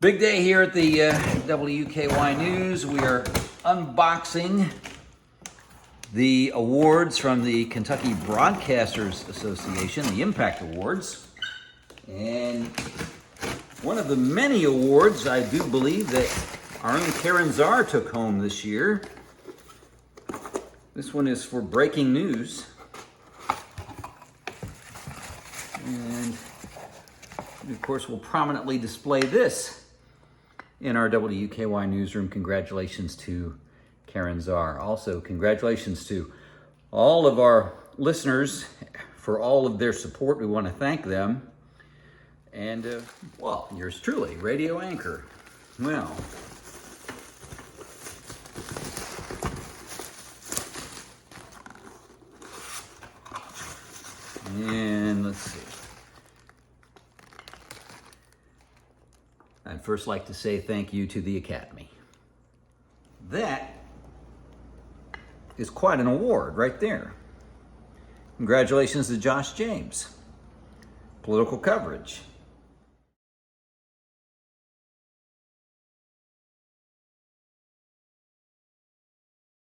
Big day here at the WUKY News. We are unboxing the awards from the Kentucky Broadcasters Association, the Impact Awards. And one of the many awards I do believe that our own Karen Czar took home this year. This one is for breaking news. And of course, we'll prominently display this in our WUKY newsroom. Congratulations to Karen Czar. Also, congratulations to all of our listeners for all of their support. We want to thank them. And, well, yours truly, radio anchor. Well, and let's see. I'd first like to say thank you to the Academy. That is quite an award right there. Congratulations to Josh James. Political coverage.